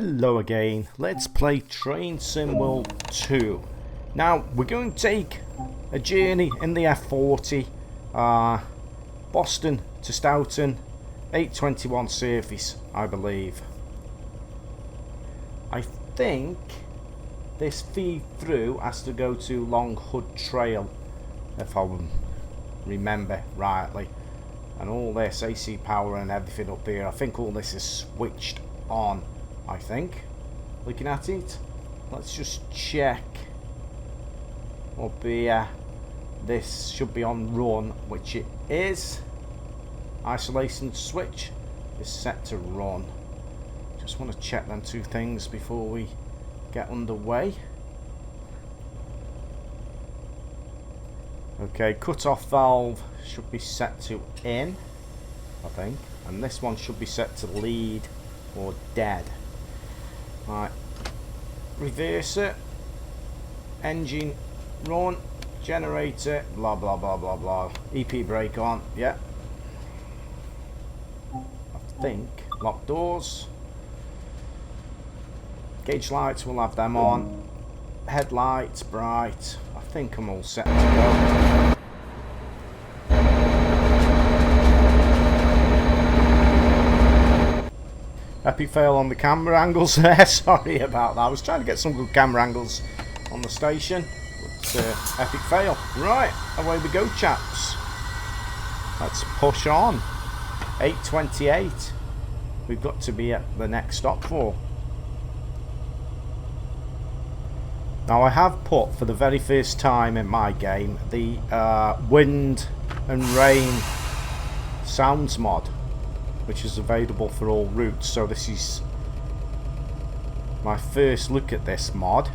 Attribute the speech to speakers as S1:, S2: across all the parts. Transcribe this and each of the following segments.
S1: Hello again, let's play Train Sim World 2. Now, we're going to take a journey in the F40, Boston to Stoughton, 821 surface, I believe. I think this feed through has to go to Long Hood Trail, if I remember rightly. And all this AC power and everything up here, I think all this is switched on. I think, looking at it, let's just check up here. This should be on run, which it is. Isolation switch is set to run. Just want to check them two things before we get underway. Okay, cut-off valve should be set to in, I think, and this one should be set to lead or dead. Right, reverse it, engine run, generator, blah blah blah blah blah, EP brake on, yeah. I think, lock doors, gauge lights, we'll have them on, headlights, bright, I think I'm all set to go. Epic fail on the camera angles there, sorry about that. I was trying to get some good camera angles on the station, but epic fail. Right, away we go, chaps. Let's push on. 8:28. We've got to be at the next stop for. Now I have put, for the very first time in my game, the wind and rain sounds mod, which is available for all routes. So this is my first look at this mod,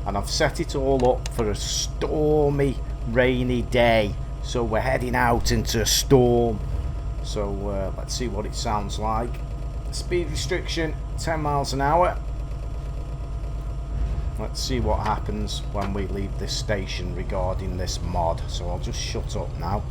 S1: and I've set it all up for a stormy, rainy day. So we're heading out into a storm. So let's see what it sounds like. Speed restriction 10 miles an hour. Let's see what happens when we leave this station regarding this mod. So I'll just shut up now.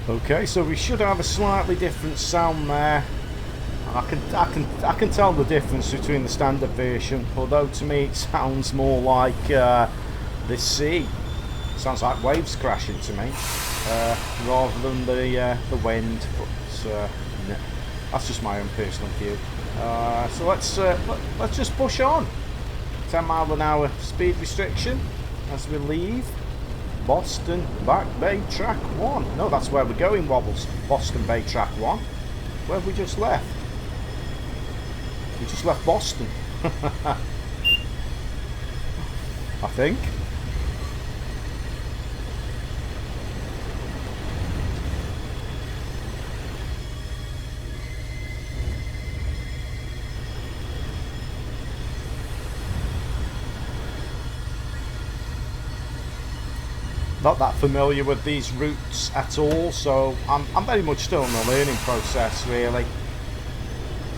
S1: Okay, so we should have a slightly different sound there. I can tell the difference between the standard version, although to me it sounds more like the sea. It sounds like waves crashing to me, rather than the wind. But no, that's just my own personal view. So let's just push on. 10 mile an hour speed restriction as we leave Boston Back Bay Track 1. No, that's where we're going, Wobbles. Boston Bay Track 1. Where have we just left? We just left Boston. I think. Not that familiar with these routes at all, so I'm very much still in the learning process, really.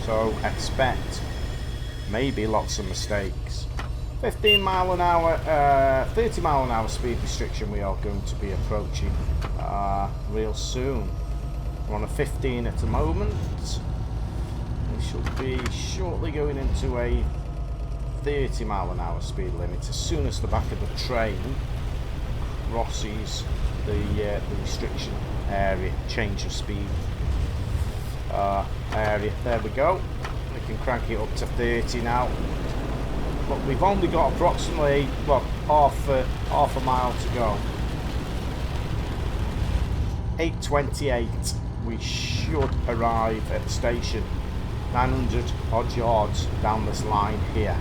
S1: So expect maybe lots of mistakes. 15 mile an hour, 30 mile an hour speed restriction we are going to be approaching real soon. We're on a 15 at the moment. We should be shortly going into a 30 mile an hour speed limit as soon as the back of the train crosses the restriction area, change of speed area. There we go. We can crank it up to 30 now. But we've only got approximately, well, half a mile to go. 8:28 we should arrive at the station, 900 odd yards down this line here.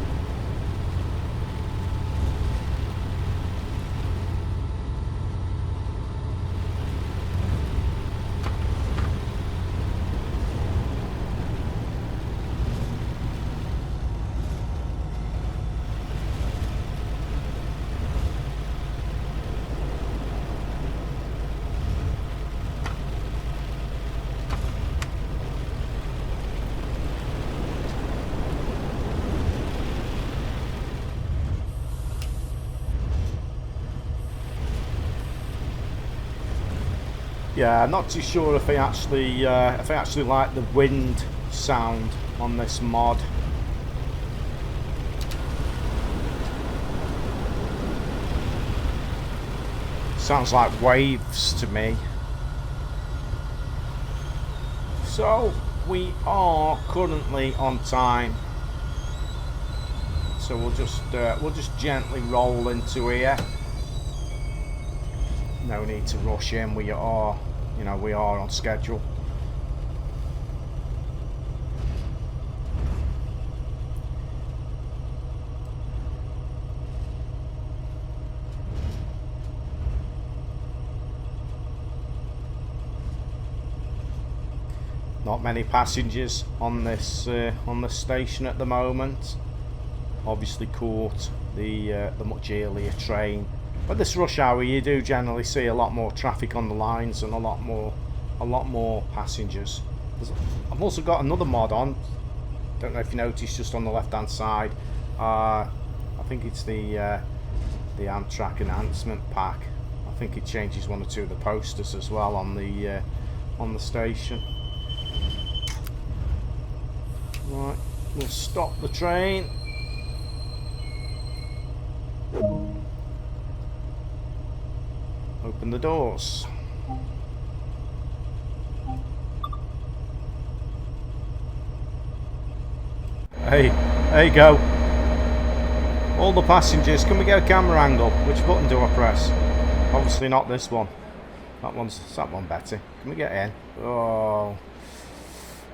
S1: Yeah, I'm not too sure if I actually like the wind sound on this mod. Sounds like waves to me. So we are currently on time. So we'll just gently roll into here. No need to rush in. We are on schedule. Not many passengers on this station at the moment. Obviously caught the much earlier train. But this rush hour, you do generally see a lot more traffic on the lines and a lot more passengers. I've also got another mod on. Don't know if you noticed, just on the left-hand side. I think it's the Amtrak enhancement pack. I think it changes one or two of the posters as well on the station. Right, we'll stop the train. Open the doors. Hey, there you go. All the passengers, can we get a camera angle? Which button do I press? Obviously not this one. That one better. Can we get in? Oh,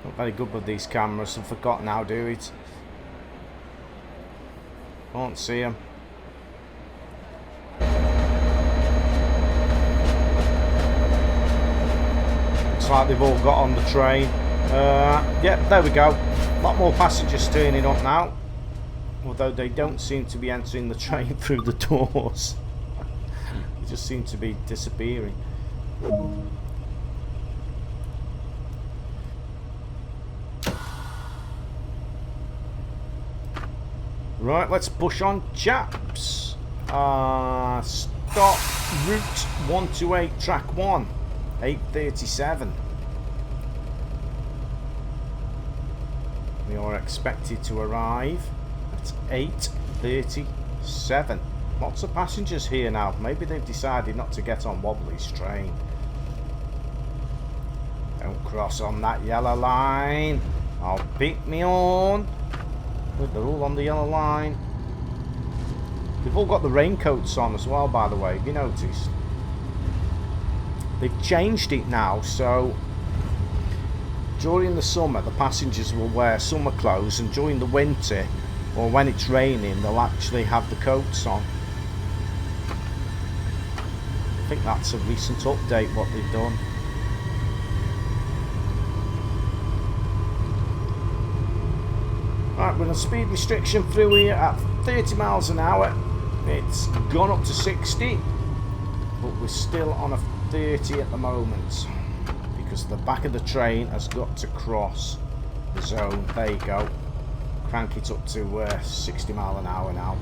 S1: not very good with these cameras. I've forgotten how to do it. Can't see them. Like they've all got on the train. Yeah, there we go. A lot more passengers turning up now, although they don't seem to be entering the train through the doors. They just seem to be disappearing. Right, let's push on, chaps. Start route 128, track 1. 8:37. We are expected to arrive at 8:37. Lots of passengers here now. Maybe they've decided not to get on Wobbly's train. Don't cross on that yellow line. I'll beat me on. Look, they're all on the yellow line. They've all got the raincoats on as well, by the way. Have you noticed? They've changed it now, so during the summer the passengers will wear summer clothes, and during the winter, or when it's raining, they'll actually have the coats on. I think that's a recent update what they've done. Right, we're on a speed restriction through here at 30 miles an hour. It's gone up to 60, but we're still on a 30 at the moment because the back of the train has got to cross the zone. There you go. Crank it up to 60 mile an hour now.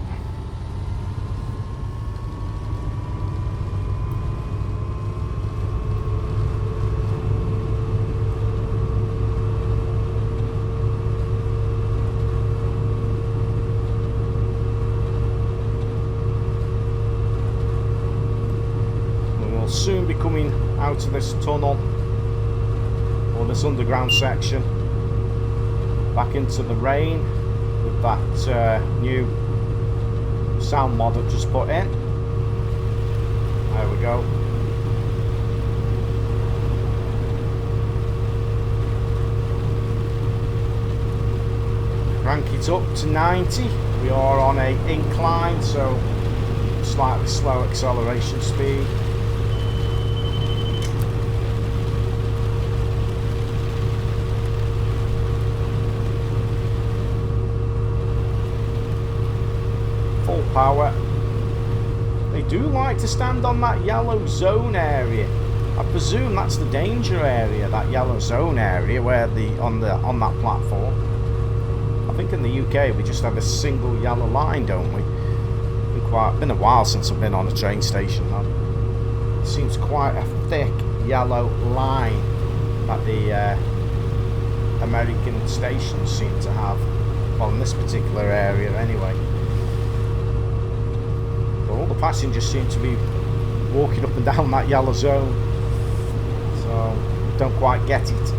S1: Soon be coming out of this tunnel or this underground section back into the rain with that new sound mod I've just put in. There we go. crank it up to 90. We are on a incline, so slightly slow acceleration speed. Full power. They do like to stand on that yellow zone area. I presume that's the danger area, that yellow zone area, where on that platform. I think in the UK we just have a single yellow line, don't we? Been a while since I've been on a train station. It seems quite a thick yellow line that the American stations seem to have. Well, in this particular area anyway. But all the passengers seem to be walking up and down that yellow zone. So, don't quite get it.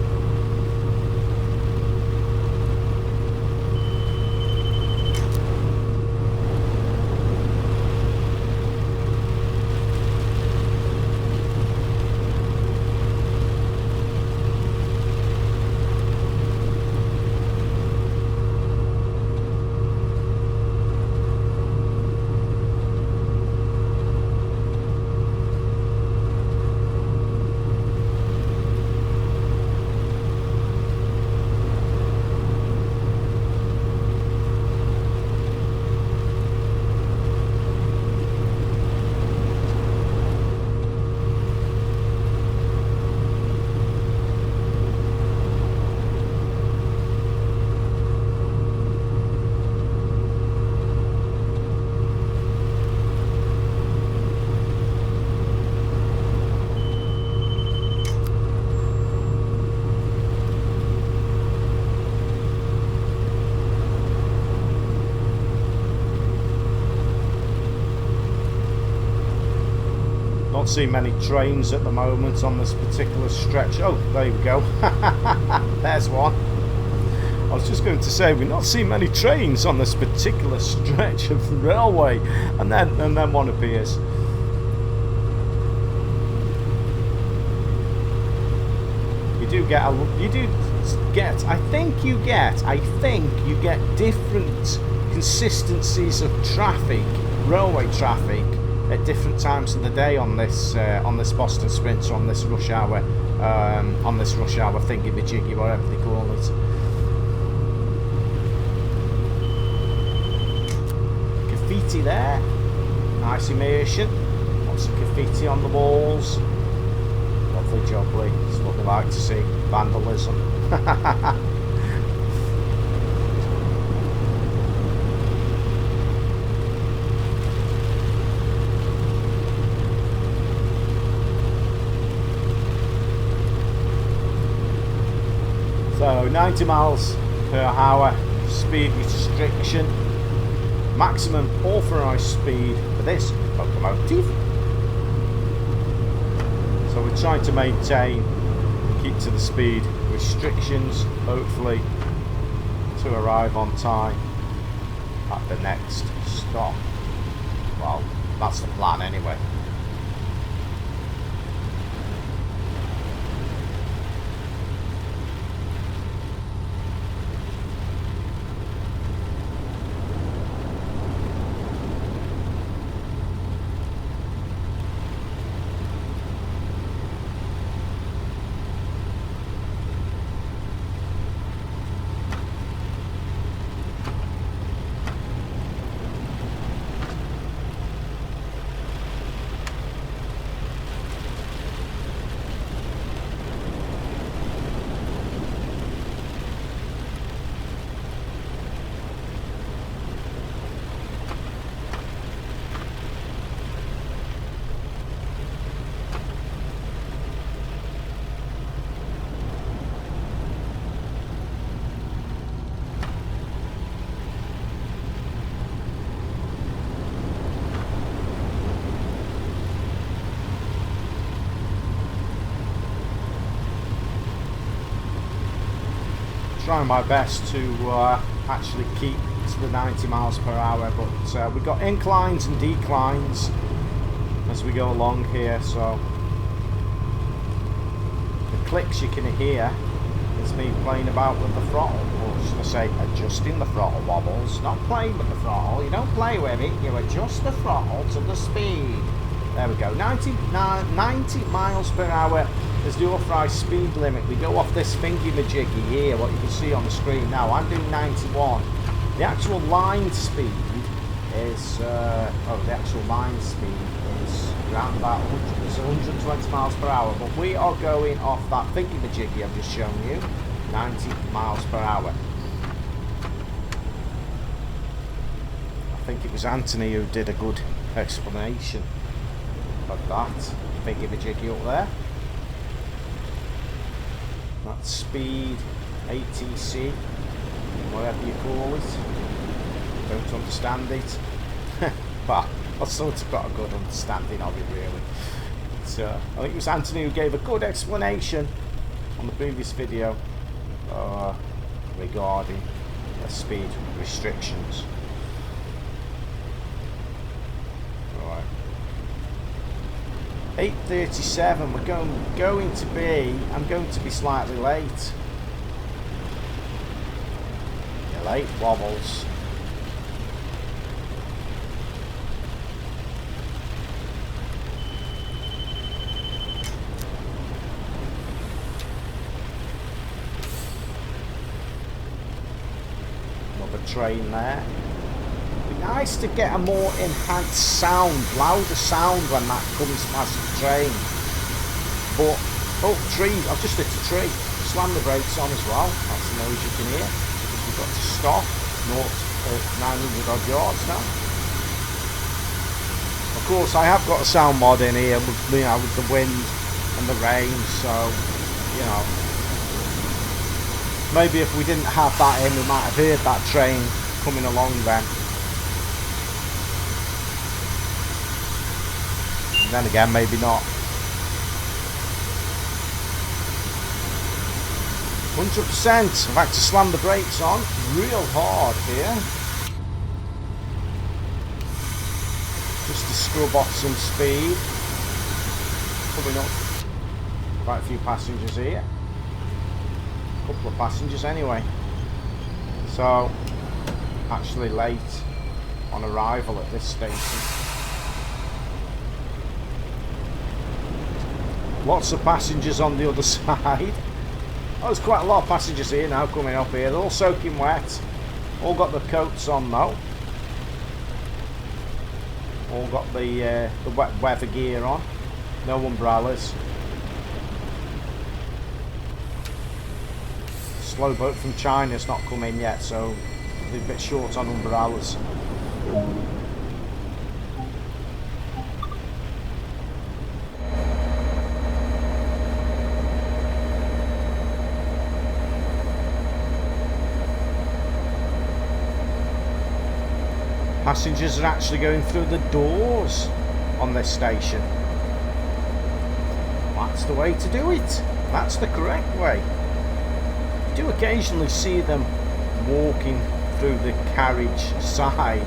S1: Not seeing many trains at the moment on this particular stretch. Oh, there we go. There's one. I was just going to say, we're not seeing many trains on this particular stretch of the railway, and then one appears. You do get I think you get different consistencies of traffic, railway traffic, at different times of the day on this Boston Sprint, or on this rush hour thingy-majiggy, whatever they call it. Graffiti there, nice immersion, lots of graffiti on the walls, lovely jubbly. It's what we like to see, vandalism. So 90 miles per hour speed restriction, maximum authorised speed for this locomotive. So we're trying to keep to the speed restrictions, hopefully to arrive on time at the next stop. Well, that's the plan anyway. Trying my best to actually keep to the 90 miles per hour, but we've got inclines and declines as we go along here, so the clicks you can hear That's me playing about with the throttle, or should I say adjusting the throttle wobbles. Not playing with the throttle, you don't play with it, you adjust the throttle to the speed. There we go, 90 miles per hour is the authorised speed limit. We go off this thingy-majiggy here, what you can see on the screen now. I'm doing 91. The actual line speed is, the actual line speed is around about 120 miles per hour, but we are going off that thingy-majiggy I've just shown you, 90 miles per hour. I think it was Anthony who did a good explanation of that thingy-majiggy up there. That speed, ATC, whatever you call it. Don't understand it. But I sort of got a good understanding of it, really. So I think it was Anthony who gave a good explanation on the previous video regarding the speed restrictions. Right. 8:37. We're going to be. I'm going to be slightly late. You're late, wobbles. Train there. It'd be nice to get a more enhanced sound, louder sound when that comes past the train. But oh, tree! I've just hit a tree. Slam the brakes on as well. That's the noise you can hear. We've got to stop. 900 odd yards now. Of course, I have got a sound mod in here with, you know, with the wind and the rain, so you know. Maybe if we didn't have that in, we might have heard that train coming along then. And then again, maybe not. 100%. I've had to slam the brakes on real hard here. Just to scrub off some speed. Coming up. Quite a few passengers here. Couple of passengers anyway, so actually late on arrival at this station. Lots of passengers on the other side. Oh, there's quite a lot of passengers here now coming up here. They're all soaking wet, all got their coats on though, all got the wet weather gear on, no umbrellas. Slow boat from China's not come in yet, so they're a bit short on umbrellas. Passengers are actually going through the doors on this station. That's the way to do it. That's the correct way. You do occasionally see them walking through the carriage side.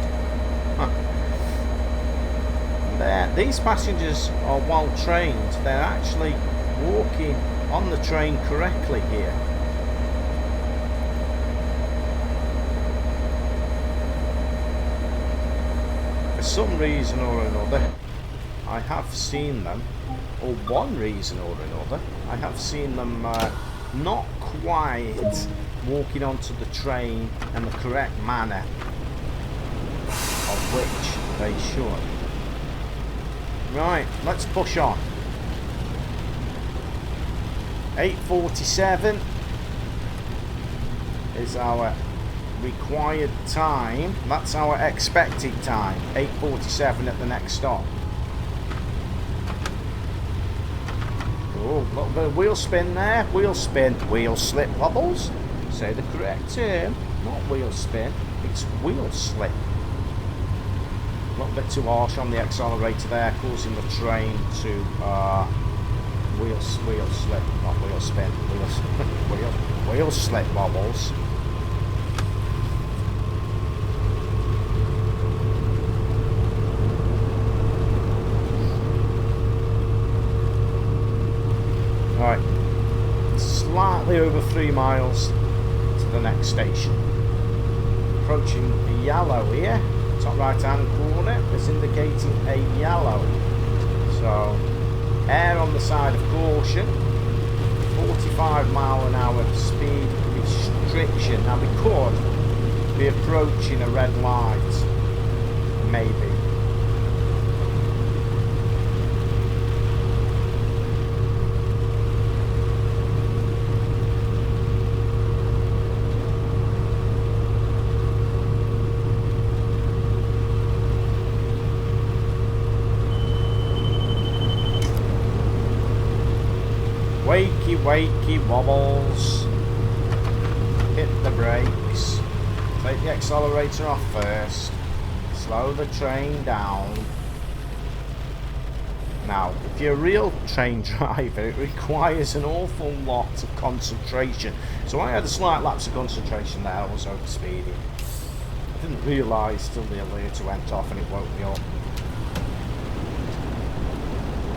S1: These passengers are well trained. They're actually walking on the train correctly here. For some reason or another, I have seen them, or one reason or another, I have seen them not quite walking onto the train in the correct manner of which they should. Right, let's push on. 8:47 is our required time. That's our expected time. 8:47 at the next stop. Oh, a little bit of wheel spin there. Wheel spin. Wheel slip wobbles. Say the correct term. Not wheel spin. It's wheel slip. A little bit too harsh on the accelerator there, causing the train to wheel slip, not wheel spin. Wheel slip wobbles. Right, slightly over 3 miles to the next station. Approaching the yellow here, top right hand corner is indicating a yellow. So air on the side of caution, 45 mph speed restriction. Now we could be approaching a red light, maybe. Wakey, wakey, wobbles. Hit the brakes. Take the accelerator off first. Slow the train down. Now, if you're a real train driver, it requires an awful lot of concentration. So I had a slight lapse of concentration there. I was over speeding. I didn't realise till the alert went off and it woke me up.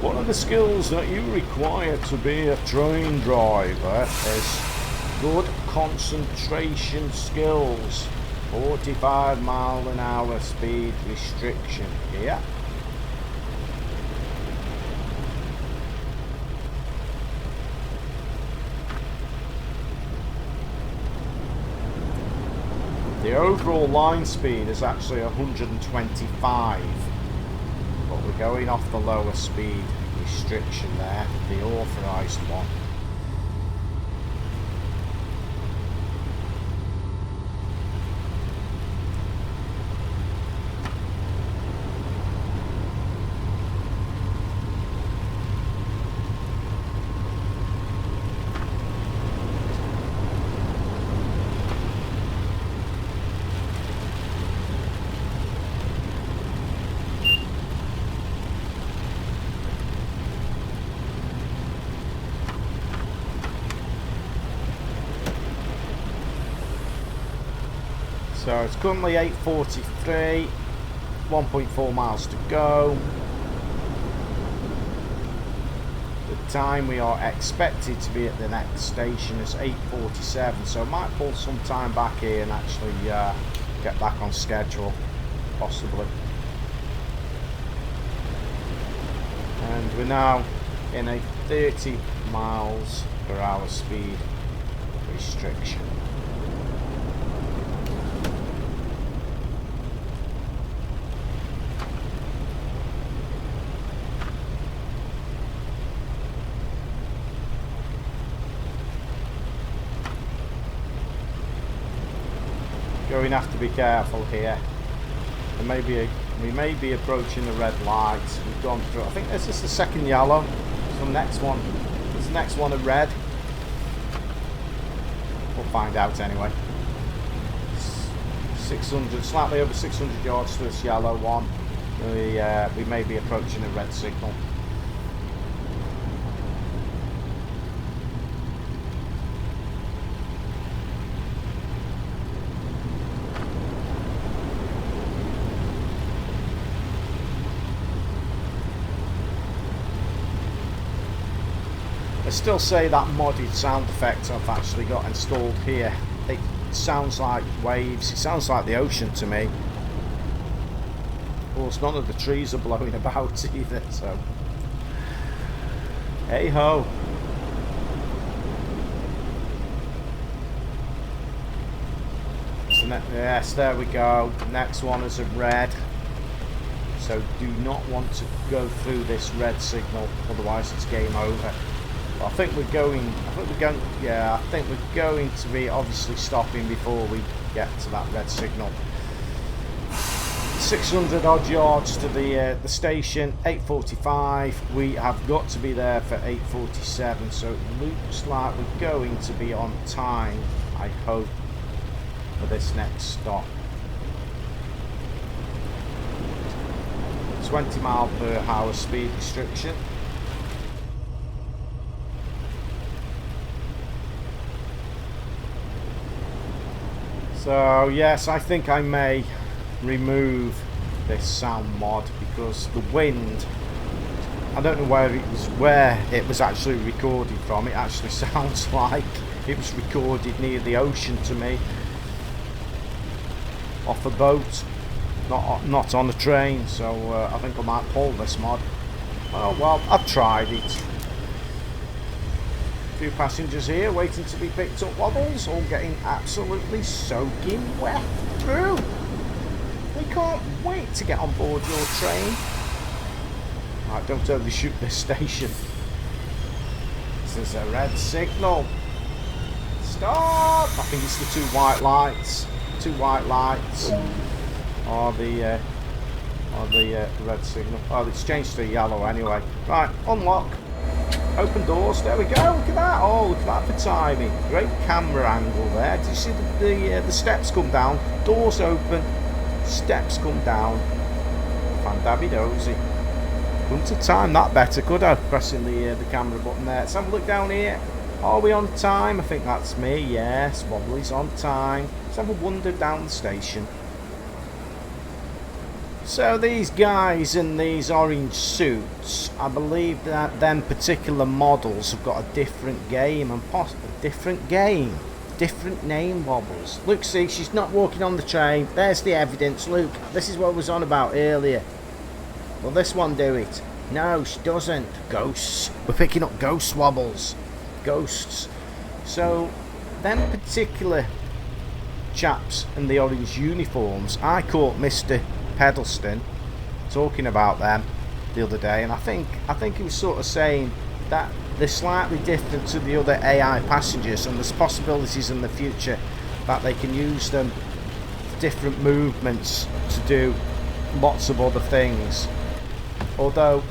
S1: One of the skills that you require to be a train driver is good concentration skills. 45 mph speed restriction here. The overall line speed is actually 125. But we're going off the lower speed restriction there, the authorised one. So it's currently 8:43, 1.4 miles to go. The time we are expected to be at the next station is 8:47, so I might pull some time back here and actually get back on schedule, possibly. And we're now in a 30 mph speed restriction. Going to have to be careful here. We may be approaching the red light. We've gone through. I think this is the second yellow. So the next one. Is the next one a red? We'll find out anyway. 600, slightly over 600 yards to this yellow one. We may be approaching a red signal. I still say that modded sound effect I've actually got installed here. It sounds like waves, it sounds like the ocean to me. Of course, none of the trees are blowing about either, so hey ho. So yes, there we go. Next one is a red. So do not want to go through this red signal, otherwise it's game over. I think we're going to be obviously stopping before we get to that red signal. 600 odd yards to the station, 8:45. We have got to be there for 8:47, so it looks like we're going to be on time, I hope, for this next stop. 20 mph speed restriction. So yes, I think I may remove this sound mod because the wind I don't know where it was actually recorded from. It actually sounds like it was recorded near the ocean to me, off a boat, not on a train. So I think I might pull this mod. Oh well, I've tried it. A few passengers here waiting to be picked up. Wobbles, all getting absolutely soaking wet through. We can't wait to get on board your train. Right, don't overshoot this station. This is a red signal. Stop! I think it's the two white lights. Two white lights are the red signal. Oh, it's changed to yellow anyway. Right, unlock. Open doors. There we go. Look at that. Oh, look at that for timing. Great camera angle there. Did you see the steps come down? Doors open. Steps come down. Fandabidozy. Couldn't have timed that better, could I? Pressing the camera button there. Let's have a look down here. Are we on time? I think that's me. Yes, Wobbly's on time. Let's have a wander down the station. So these guys in these orange suits, I believe that them particular models have got a different game and possibly different game. Different name, Wobbles. Look, see, she's not walking on the train. There's the evidence. Look, this is what I was on about earlier. Will this one do it? No, she doesn't. Ghosts. We're picking up ghost, Wobbles. Ghosts. So, them particular chaps in the orange uniforms, I caught Mr. Pedalston talking about them the other day, and I think he was sort of saying that they're slightly different to the other AI passengers, and there's possibilities in the future that they can use them for different movements to do lots of other things. Although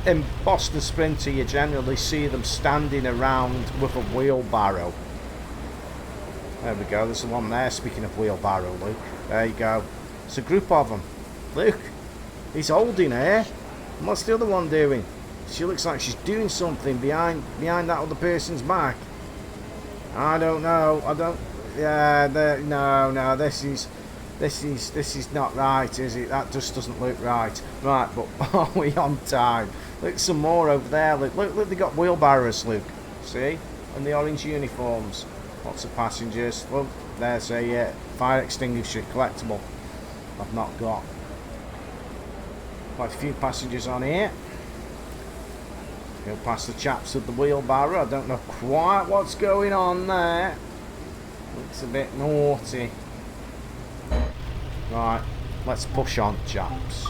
S1: in Boston Sprinter you generally see them standing around with a wheelbarrow. There we go, there's the one there. Speaking of wheelbarrow, Luke, there you go. It's a group of them. Look, he's holding her. And what's the other one doing? She looks like she's doing something behind that other person's back. I don't know. I don't. Yeah. No. This is not right, is it? That just doesn't look right. Right, but are we on time? Look, some more over there. Look. They got wheelbarrows. Luke, see, and the orange uniforms. Lots of passengers. Look, there's a fire extinguisher collectible. I've not got. Quite a few passengers on here. Go past the chaps with the wheelbarrow. I don't know quite what's going on there. Looks a bit naughty. Right, let's push on, chaps.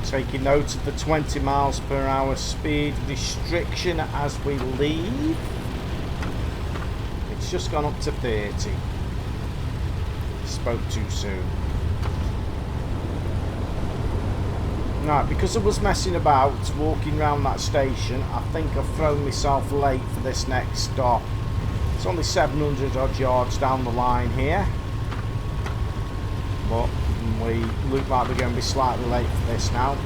S1: Taking note of the 20 miles per hour speed restriction as we leave. It's just gone up to 30. Spoke too soon. Right, because I was messing about walking around that station, I think I've thrown myself late for this next stop. It's only 700 odd yards down the line here, but we look like we're going to be slightly late for this now,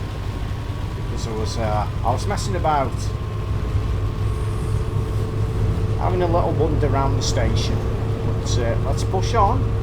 S1: because I was messing about, having a little wander around the station. But let's push on.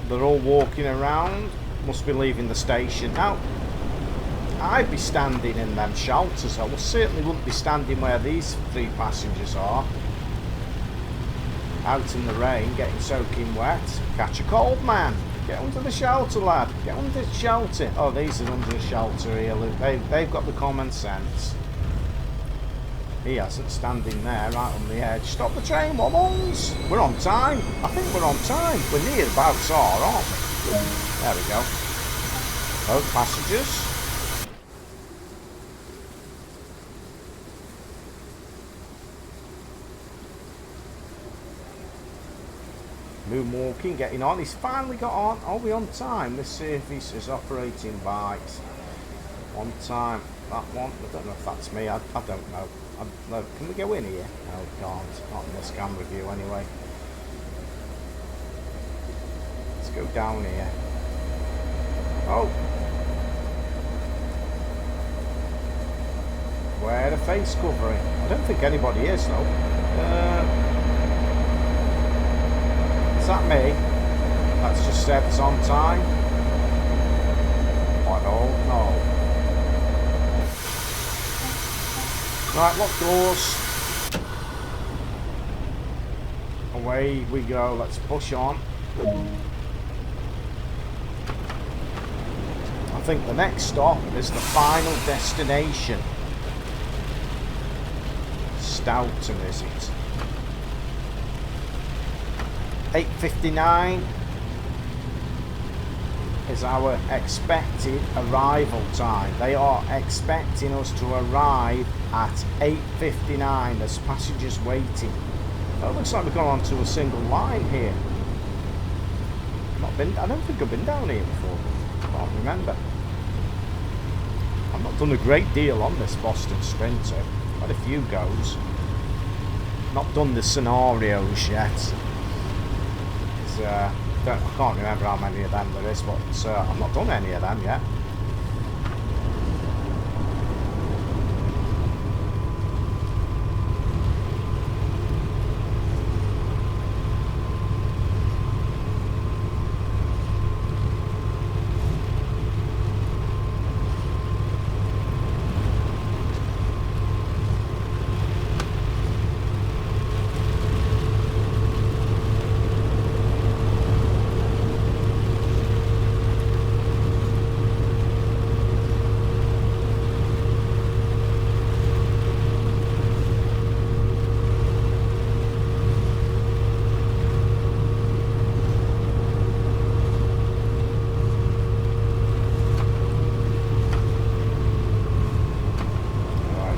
S1: They're all walking around, must be leaving the station. Now, I'd be standing in them shelters. I certainly wouldn't be standing where these three passengers are. Out in the rain, getting soaking wet. Catch a cold, man. Get under the shelter, lad. Get under the shelter. Oh, these are under the shelter here, look. They've got the common sense. He hasn't, standing there right on the edge. Stop the train, wobbles! We're on time. I think we're on time. We're near about are, aren't we? There we go. Both passengers. Moonwalking, getting on. He's finally got on. Are we on time? This service is operating bikes. On time. That one. I don't know if that's me. I don't know. No, can we go in here? No, we can't. Not in the scan review anyway. Let's go down here. Oh. Wear a face covering. I don't think anybody is though. Is that me? That's just said it's on time. I don't know. Right, lock doors. Away we go. Let's push on. I think the next stop is the final destination. Stoughton, is it? 8:59 is our expected arrival time. They are expecting us to arrive at 8:59. There's passengers waiting. Oh, it looks like we've gone onto a single line here. I don't think I've been down here before. I can't remember. I've not done a great deal on this Boston Sprinter. Had a few goes. Not done the scenarios yet. I can't remember how many of them there is, but I've not done any of them yet.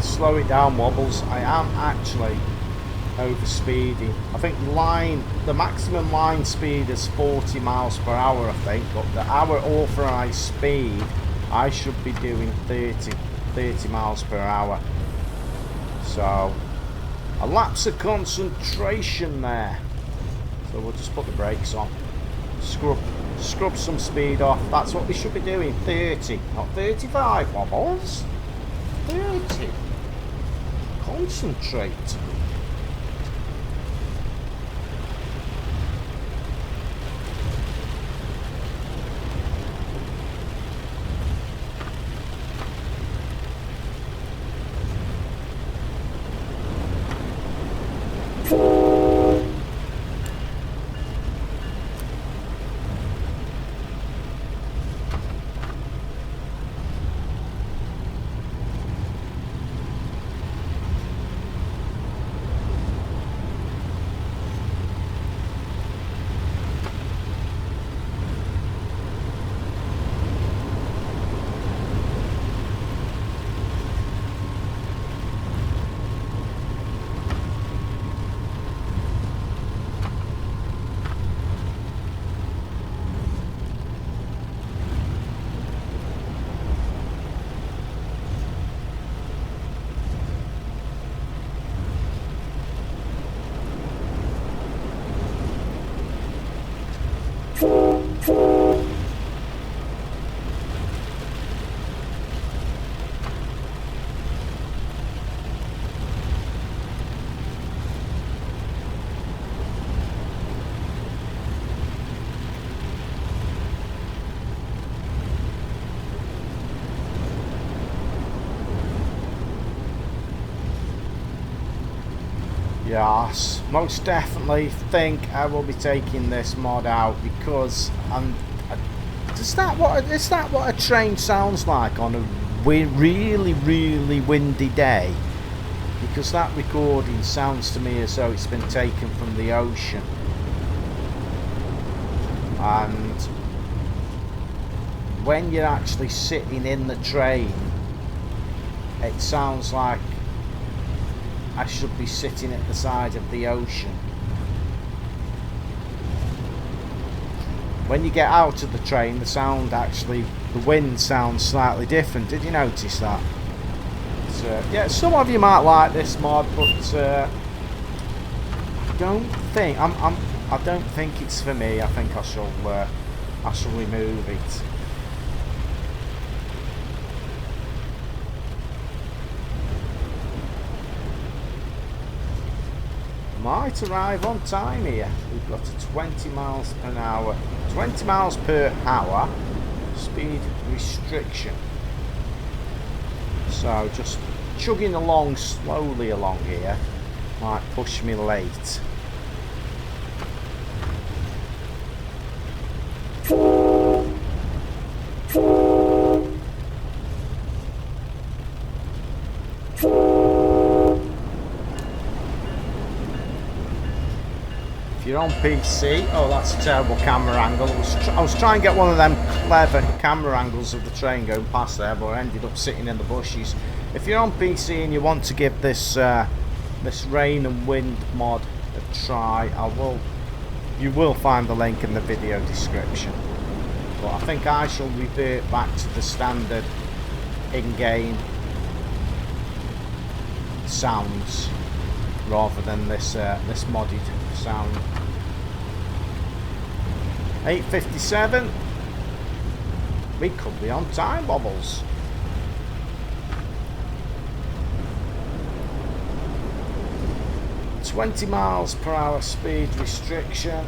S1: Slow it down, wobbles. I am actually over speeding. I think the maximum line speed is 40 miles per hour, I think, but our authorised speed I should be doing 30 miles per hour. So a lapse of concentration there. So we'll just put the brakes on. Scrub some speed off. That's what we should be doing. 30, not 35, wobbles. 30. Concentrate. Yes, most definitely think I will be taking this mod out because is that what a train sounds like on a really windy day? because that recording sounds to me as though it's been taken from the ocean. And when you're actually sitting in the train, it sounds like I should be sitting at the side of the ocean. When you get out of the train, the sound actually, the wind sounds slightly different. Did you notice that? Yeah, some of you might like this mod, but I don't think I don't think it's for me. I think I shall remove it. Might arrive on time here. We've got a 20 miles per hour, 20 miles per hour speed restriction. So just chugging along slowly along here might push me late. If you're on PC, oh, that's a terrible camera angle. I was trying to get one of them clever camera angles of the train going past there, but I ended up sitting in the bushes. If you're on PC and you want to give this this rain and wind mod a try, you will find the link in the video description. But I think I shall revert back to the standard in-game sounds rather than this modded sound. 8:57. We could be on time, Bobbles. $20 miles per hour speed restriction.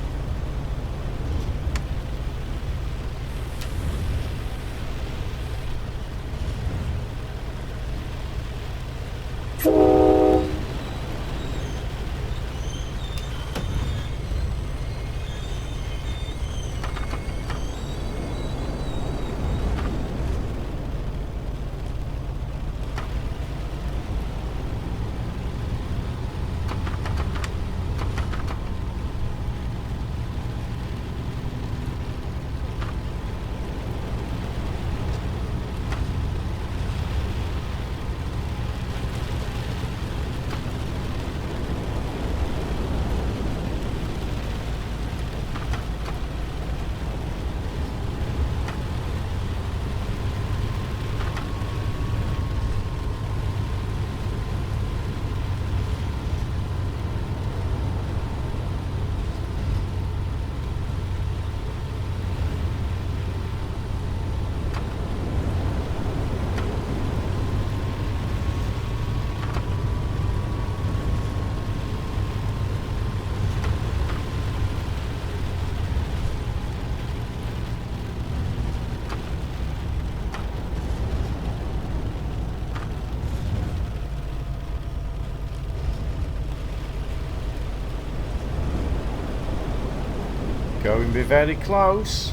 S1: Going to be very close.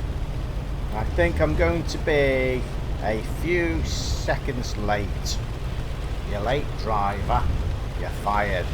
S1: I think I'm going to be a few seconds late. You're late, driver. You're fired.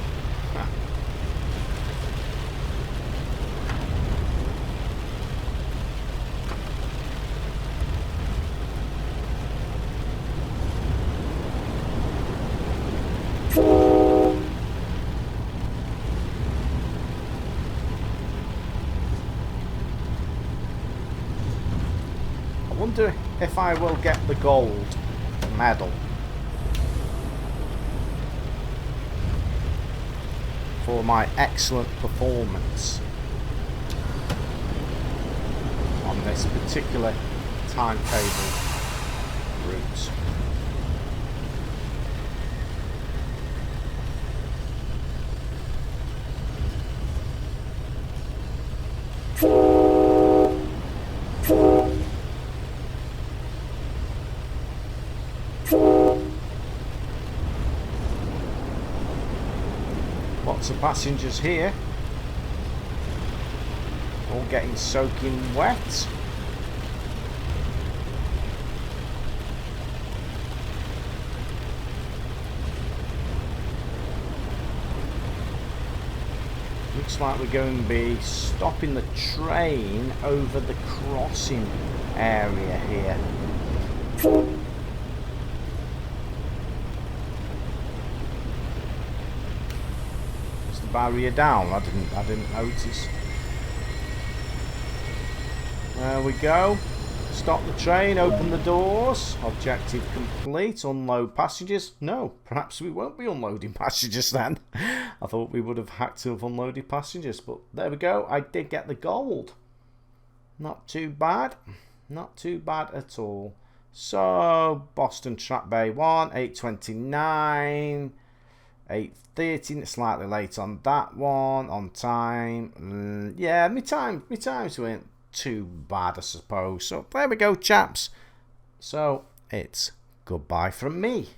S1: I wonder if I will get the gold medal for my excellent performance on this particular timetable route. Lots of passengers here, all getting soaking wet. looks like we're going to be stopping the train over the crossing area here. Is the barrier down? I didn't notice. There we go. Stop the train, open the doors. Objective complete. Unload passengers. No, perhaps we won't be unloading passengers then. I thought we would have had to have unloaded passengers, but there we go. I did get the gold. Not too bad. Not too bad at all. So, Boston Track Bay 1, 8:29, 8:30, slightly late on that one, on time. Yeah, my times weren't too bad, I suppose. So there we go, chaps. So it's goodbye from me.